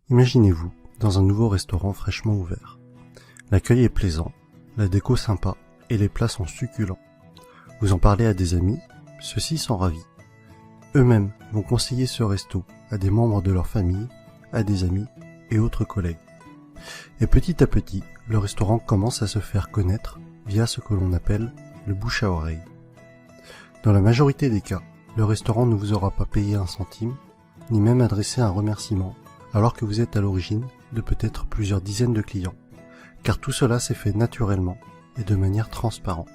Imaginez-vous dans un nouveau restaurant fraîchement ouvert. L'accueil est plaisant, la déco sympa et les plats sont succulents. Vous en parlez à des amis, ceux-ci sont ravis. Eux-mêmes vont conseiller ce resto à des membres de leur famille, à des amis et autres collègues. Et petit à petit, le restaurant commence à se faire connaître via ce que l'on appelle le bouche à oreille. Dans la majorité des cas, le restaurant ne vous aura pas payé un centime, ni même adressé un remerciement, alors que vous êtes à l'origine de peut-être plusieurs dizaines de clients, car tout cela s'est fait naturellement et de manière transparente.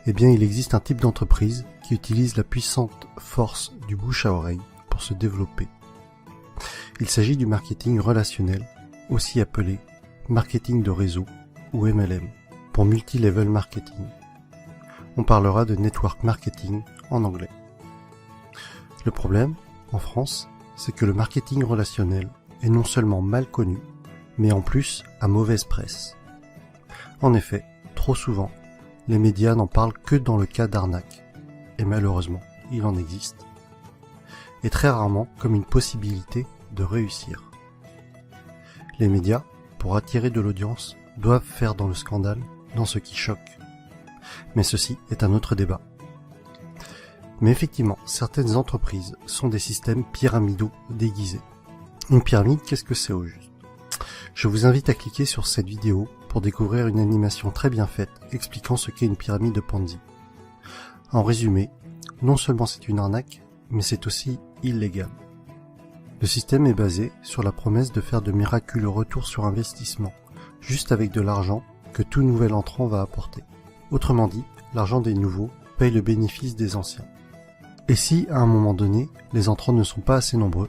Eh bien, il existe un type d'entreprise qui utilise la puissante force du bouche à oreille pour se développer. Il s'agit du marketing relationnel, aussi appelé marketing de réseau ou MLM, pour multi-level marketing. On parlera de network marketing en anglais. Le problème, en France, c'est que le marketing relationnel est non seulement mal connu, mais en plus à mauvaise presse. En effet, trop souvent, les médias n'en parlent que dans le cas d'arnaque, et malheureusement, il en existe, et très rarement comme une possibilité de réussir. Les médias, pour attirer de l'audience, doivent faire dans le scandale, dans ce qui choque. Mais ceci est un autre débat. Mais effectivement, certaines entreprises sont des systèmes pyramidaux déguisés. Une pyramide, qu'est-ce que c'est au juste? Je vous invite à cliquer sur cette vidéo pour découvrir une animation très bien faite expliquant ce qu'est une pyramide de Ponzi. En résumé, non seulement c'est une arnaque, mais c'est aussi illégal. Le système est basé sur la promesse de faire de miraculeux retours sur investissement, juste avec de l'argent que tout nouvel entrant va apporter. Autrement dit, l'argent des nouveaux paye le bénéfice des anciens. Et si, à un moment donné, les entrants ne sont pas assez nombreux,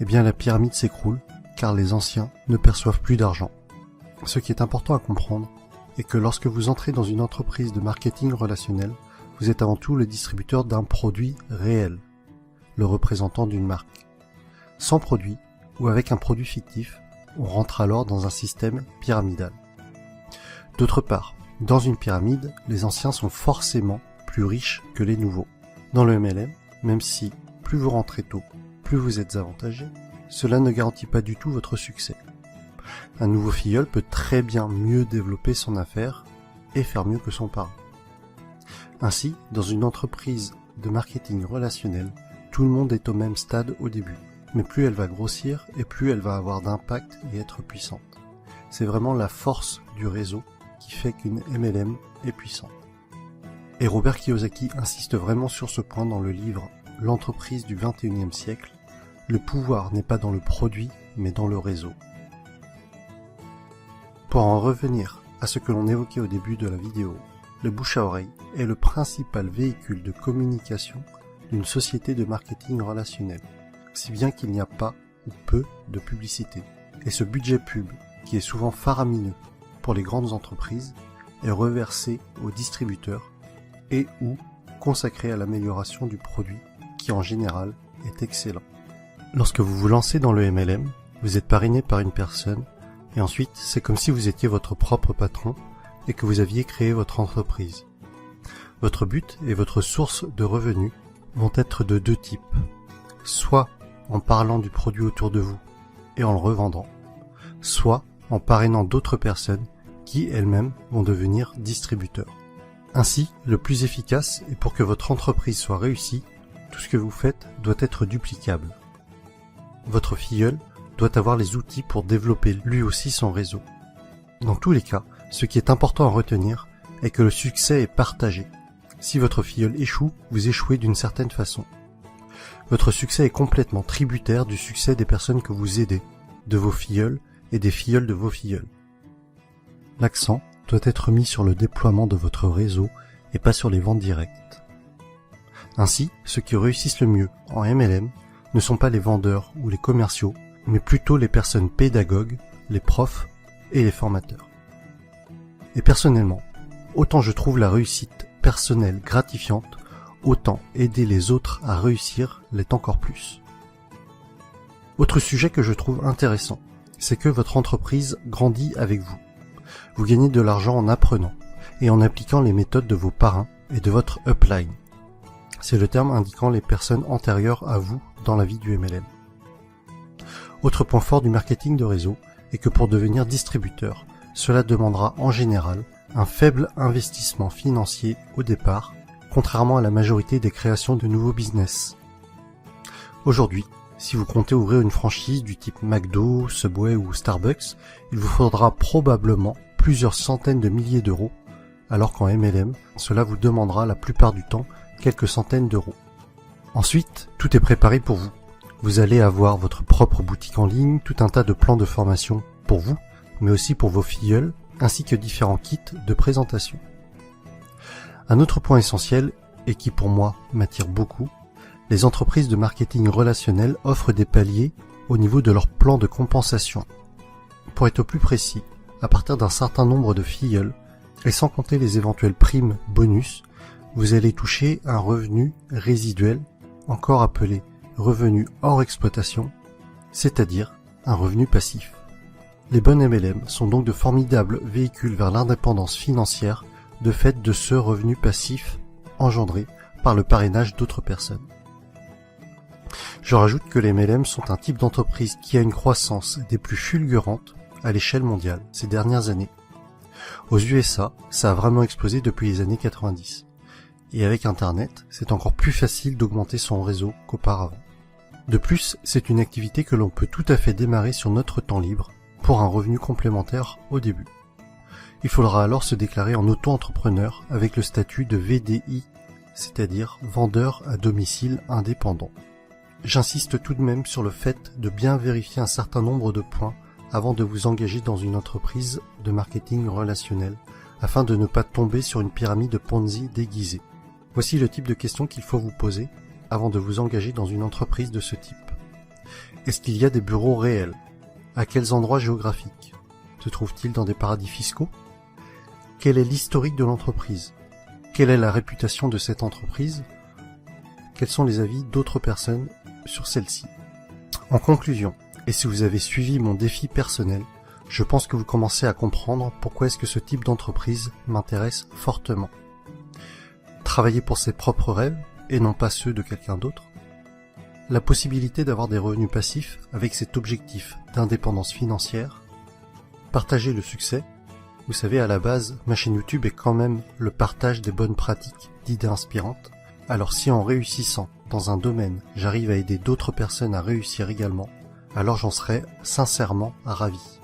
eh bien la pyramide s'écroule, car les anciens ne perçoivent plus d'argent. Ce qui est important à comprendre est que lorsque vous entrez dans une entreprise de marketing relationnel, vous êtes avant tout le distributeur d'un produit réel, le représentant d'une marque. Sans produit, ou avec un produit fictif, on rentre alors dans un système pyramidal. D'autre part, dans une pyramide, les anciens sont forcément plus riches que les nouveaux. Dans le MLM, même si plus vous rentrez tôt, plus vous êtes avantagé, cela ne garantit pas du tout votre succès. Un nouveau filleul peut très bien mieux développer son affaire et faire mieux que son parent. Ainsi, dans une entreprise de marketing relationnel, tout le monde est au même stade au début, mais plus elle va grossir et plus elle va avoir d'impact et être puissante. C'est vraiment la force du réseau qui fait qu'une MLM est puissante. Et Robert Kiyosaki insiste vraiment sur ce point dans le livre « L'entreprise du XXIe siècle ». Le pouvoir n'est pas dans le produit, mais dans le réseau. Pour en revenir à ce que l'on évoquait au début de la vidéo, le bouche à oreille est le principal véhicule de communication d'une société de marketing relationnel, si bien qu'il n'y a pas ou peu de publicité. Et ce budget pub, qui est souvent faramineux pour les grandes entreprises, est reversé aux distributeurs et ou consacré à l'amélioration du produit qui en général est excellent. Lorsque vous vous lancez dans le MLM, vous êtes parrainé par une personne et ensuite c'est comme si vous étiez votre propre patron et que vous aviez créé votre entreprise. Votre but et votre source de revenus vont être de deux types, soit en parlant du produit autour de vous et en le revendant, soit en parrainant d'autres personnes qui elles-mêmes vont devenir distributeurs. Ainsi, le plus efficace est pour que votre entreprise soit réussie, tout ce que vous faites doit être duplicable. Votre filleul doit avoir les outils pour développer lui aussi son réseau. Dans tous les cas, ce qui est important à retenir est que le succès est partagé. Si votre filleul échoue, vous échouez d'une certaine façon. Votre succès est complètement tributaire du succès des personnes que vous aidez, de vos filleuls et des filleuls de vos filleuls. L'accent doit être mis sur le déploiement de votre réseau et pas sur les ventes directes. Ainsi, ceux qui réussissent le mieux en MLM ne sont pas les vendeurs ou les commerciaux, mais plutôt les personnes pédagogues, les profs et les formateurs. Et personnellement, autant je trouve la réussite personnelle gratifiante, autant aider les autres à réussir l'est encore plus. Autre sujet que je trouve intéressant, c'est que votre entreprise grandit avec vous. Vous gagnez de l'argent en apprenant et en appliquant les méthodes de vos parrains et de votre upline. C'est le terme indiquant les personnes antérieures à vous dans la vie du MLM. Autre point fort du marketing de réseau est que pour devenir distributeur, cela demandera en général un faible investissement financier au départ, contrairement à la majorité des créations de nouveaux business. Aujourd'hui, si vous comptez ouvrir une franchise du type McDo, Subway ou Starbucks, il vous faudra probablement plusieurs centaines de milliers d'euros, alors qu'en MLM, cela vous demandera la plupart du temps quelques centaines d'euros. Ensuite, tout est préparé pour vous. Vous allez avoir votre propre boutique en ligne, tout un tas de plans de formation pour vous, mais aussi pour vos filleuls, ainsi que différents kits de présentation. Un autre point essentiel, et qui pour moi m'attire beaucoup, les entreprises de marketing relationnel offrent des paliers au niveau de leur plan de compensation. Pour être plus précis, à partir d'un certain nombre de filleuls, et sans compter les éventuelles primes bonus, vous allez toucher un revenu résiduel, encore appelé revenu hors exploitation, c'est-à-dire un revenu passif. Les bonnes MLM sont donc de formidables véhicules vers l'indépendance financière de fait de ce revenu passif engendré par le parrainage d'autres personnes. Je rajoute que les MLM sont un type d'entreprise qui a une croissance des plus fulgurantes à l'échelle mondiale ces dernières années. Aux USA, ça a vraiment explosé depuis les années 90. Et avec Internet, c'est encore plus facile d'augmenter son réseau qu'auparavant. De plus, c'est une activité que l'on peut tout à fait démarrer sur notre temps libre pour un revenu complémentaire au début. Il faudra alors se déclarer en auto-entrepreneur avec le statut de VDI, c'est-à-dire vendeur à domicile indépendant. J'insiste tout de même sur le fait de bien vérifier un certain nombre de points avant de vous engager dans une entreprise de marketing relationnel, afin de ne pas tomber sur une pyramide Ponzi déguisée. Voici le type de questions qu'il faut vous poser avant de vous engager dans une entreprise de ce type. Est-ce qu'il y a des bureaux réels? À quels endroits géographiques? Se trouve-t-il dans des paradis fiscaux? Quel est l'historique de l'entreprise? Quelle est la réputation de cette entreprise? Quels sont les avis d'autres personnes sur celle-ci? En conclusion, et si vous avez suivi mon défi personnel, je pense que vous commencez à comprendre pourquoi est-ce que ce type d'entreprise m'intéresse fortement. Travailler pour ses propres rêves et non pas ceux de quelqu'un d'autre. La possibilité d'avoir des revenus passifs avec cet objectif d'indépendance financière. Partager le succès. Vous savez, à la base, ma chaîne YouTube est quand même le partage des bonnes pratiques, d'idées inspirantes. Alors si en réussissant dans un domaine, j'arrive à aider d'autres personnes à réussir également, alors j'en serais sincèrement ravi.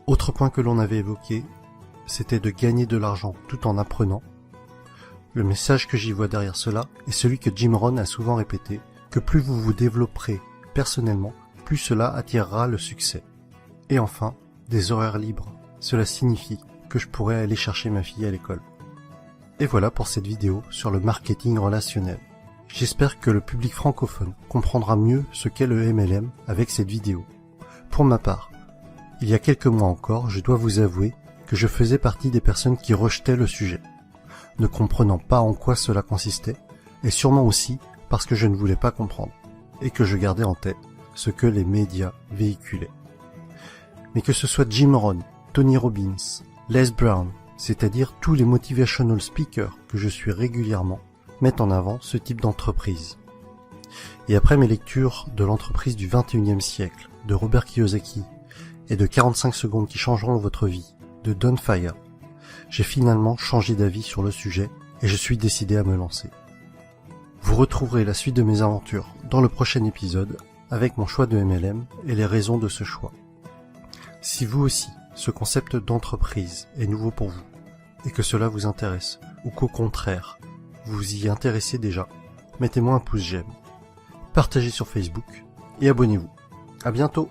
Autre point que l'on avait évoqué, c'était de gagner de l'argent tout en apprenant. Le message que j'y vois derrière cela est celui que Jim Rohn a souvent répété, que plus vous vous développerez personnellement, plus cela attirera le succès. Et enfin, des horaires libres. Cela signifie que je pourrais aller chercher ma fille à l'école. Et voilà pour cette vidéo sur le marketing relationnel. J'espère que le public francophone comprendra mieux ce qu'est le MLM avec cette vidéo. Pour ma part, il y a quelques mois encore, je dois vous avouer que je faisais partie des personnes qui rejetaient le sujet, ne comprenant pas en quoi cela consistait, et sûrement aussi parce que je ne voulais pas comprendre, et que je gardais en tête ce que les médias véhiculaient. Mais que ce soit Jim Rohn, Tony Robbins, Les Brown, c'est-à-dire tous les motivational speakers que je suis régulièrement, mettent en avant ce type d'entreprise. Et après mes lectures de l'entreprise du 21e siècle, de Robert Kiyosaki, et de 45 secondes qui changeront votre vie, de Don Fire, j'ai finalement changé d'avis sur le sujet et je suis décidé à me lancer. Vous retrouverez la suite de mes aventures dans le prochain épisode avec mon choix de MLM et les raisons de ce choix. Si vous aussi, ce concept d'entreprise est nouveau pour vous et que cela vous intéresse ou qu'au contraire, vous vous y intéressez déjà, mettez-moi un pouce j'aime, partagez sur Facebook et abonnez-vous. À bientôt!